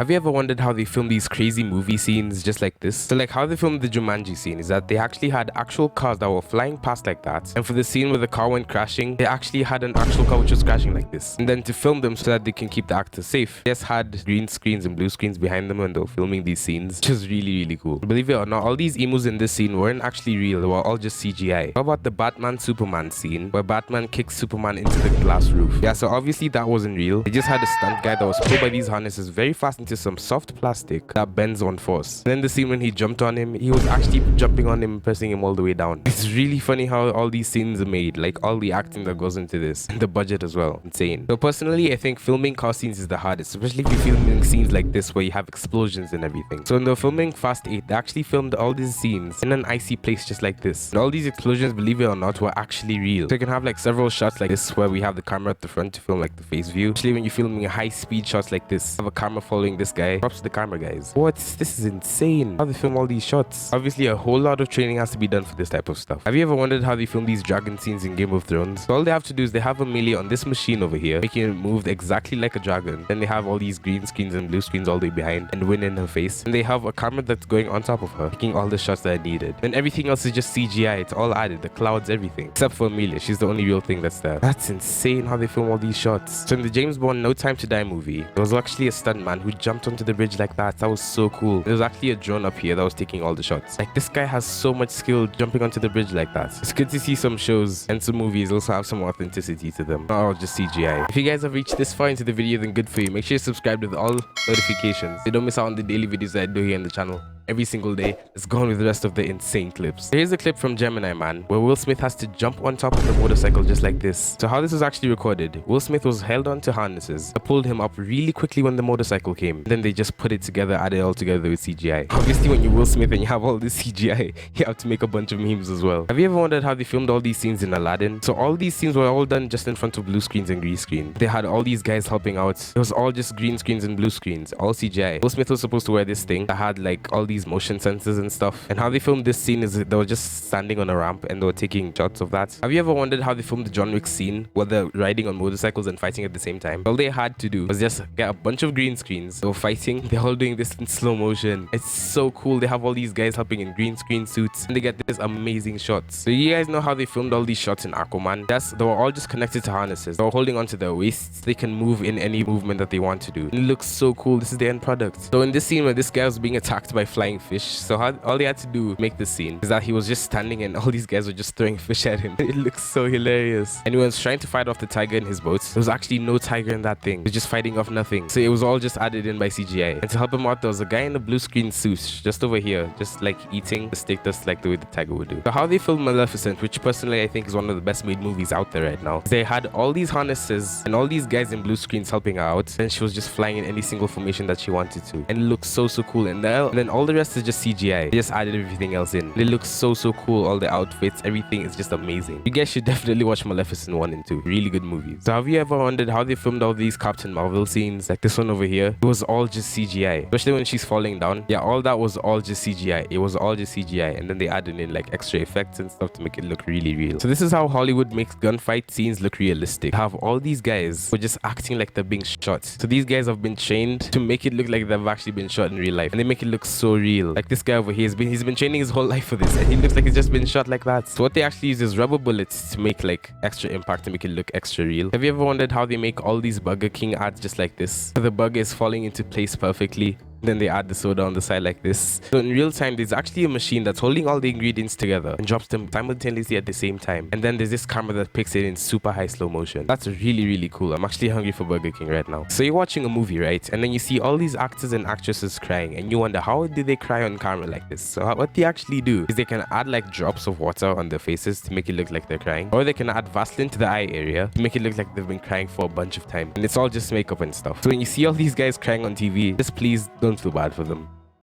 Have you ever wondered how they film these crazy movie scenes just like this? So like how they filmed the Jumanji scene is that they actually had actual cars that were flying past like that. And for the scene where the car went crashing, they actually had an actual car which was crashing like this. And then to film them so that they can keep the actors safe, they just had green screens and blue screens behind them when they were filming these scenes, which is really cool. Believe it or not, all these emus in this scene weren't actually real, they were all just CGI. How about the Batman-Superman scene where Batman kicks Superman into the glass roof? Yeah, so obviously that wasn't real. They just had a stunt guy that was pulled by these harnesses very fast into some soft plastic that bends on force. And then the scene when he jumped on him, he was actually jumping on him, pressing him all the way down. It's really funny how all these scenes are made, like all the acting that goes into this, and the budget as well. Insane. So personally, I think filming car scenes is the hardest, especially if you're filming scenes like this where you have explosions and everything. So when they're filming Fast 8, they actually filmed all these scenes in an icy place just like this. And all these explosions, believe it or not, were actually real. So you can have like several shots like this where we have the camera at the front to film like the face view. Especially when you're filming high speed shots like this, have a camera following this guy. Props to the camera, guys. What? This is insane. How they film all these shots. Obviously, a whole lot of training has to be done for this type of stuff. Have you ever wondered how they film these dragon scenes in Game of Thrones? So all they have to do is they have a melee on this machine over here, making it move exactly like a dragon. Then they have all these green screens and blue screens all the way behind and win in her face. And they have a camera that's going on top of her, taking all the shots that are needed. And everything else is just CGI. It's all added. The clouds, everything. Except for Amelia. She's the only real thing that's there. That's insane how they film all these shots. So in the James Bond No Time to Die movie, there was actually a stuntman who jumped onto the bridge like that. That was so cool. There was actually a drone up here that was taking all the shots. Like, this guy has so much skill jumping onto the bridge like that. It's good to see some shows and some movies also have some authenticity to them, not all just CGI. If you guys have reached this far into the video, then good for you. Make sure you subscribe with all notifications so you don't miss out on the daily videos that I do here on the channel every single day. Let's go on with the rest of the insane clips. Here's a clip from Gemini Man where Will Smith has to jump on top of the motorcycle just like this. So how this was actually recorded, Will Smith was held onto harnesses that pulled him up really quickly when the motorcycle came. Then they just put it together, added it all together with CGI. Obviously when you're Will Smith and you have all this CGI, you have to make a bunch of memes as well. Have you ever wondered how they filmed all these scenes in Aladdin? So all these scenes were all done just in front of blue screens and green screen. They had all these guys helping out. It was all just green screens and blue screens, all CGI. Will Smith was supposed to wear this thing that had like all these motion sensors and stuff. And how they filmed this scene is they were just standing on a ramp and they were taking shots of that. Have you ever wondered how they filmed the John Wick scene where they're riding on motorcycles and fighting at the same time? All they had to do was just get a bunch of green screens. They were fighting. They're all doing this in slow motion. It's so cool. They have all these guys helping in green screen suits and they get this amazing shots. So you guys know how they filmed all these shots in Aquaman? They were all just connected to harnesses. They were holding onto their waists. They can move in any movement that they want to do. And it looks so cool. This is the end product. So in this scene where this guy was being attacked by flying fish, so all they had to do to make this scene is that he was just standing and all these guys were just throwing fish at him. It looks so hilarious. And he was trying to fight off the tiger in his boat. There was actually no tiger in that thing. He was just fighting off nothing. So it was all just added in by CGI. And to help him out, there was a guy in a blue screen suit just over here, just like eating the steak just like the way the tiger would do. So how they filmed Maleficent, which personally I think is one of the best made movies out there right now. They had all these harnesses and all these guys in blue screens helping her out. And she was just flying in any single formation that she wanted to. And it looks so cool. And then all the rest is just CGI. They just added everything else in. It looks so cool. All the outfits, everything is just amazing. You guys should definitely watch Maleficent 1 and 2. Really good movies. So have you ever wondered how they filmed all these Captain Marvel scenes? Like this one over here. It was all just CGI. Especially when she's falling down. Yeah, all that was all just CGI. It was all just CGI. And then they added in like extra effects and stuff to make it look really real. So this is how Hollywood makes gunfight scenes look realistic. Have all these guys who are just acting like they're being shot. So these guys have been trained to make it look like they've actually been shot in real life. And they make it look so real. Like this guy over here he's been training his whole life for this and he looks like he's just been shot like that. So what they actually use is rubber bullets to make like extra impact to make it look extra real. Have you ever wondered how they make all these Burger King ads just like this? So the burger is falling into place perfectly. Then they add the soda on the side like this. So in real time, there's actually a machine that's holding all the ingredients together and drops them simultaneously at the same time. And then there's this camera that picks it in super high slow motion. That's really cool. I'm actually hungry for Burger King right now. So you're watching a movie, right? And then you see all these actors and actresses crying and you wonder, how did they cry on camera like this? So what they actually do is they can add like drops of water on their faces to make it look like they're crying. Or they can add Vaseline to the eye area to make it look like they've been crying for a bunch of time. And it's all just makeup and stuff. So when you see all these guys crying on TV, just please don't feel bad for them.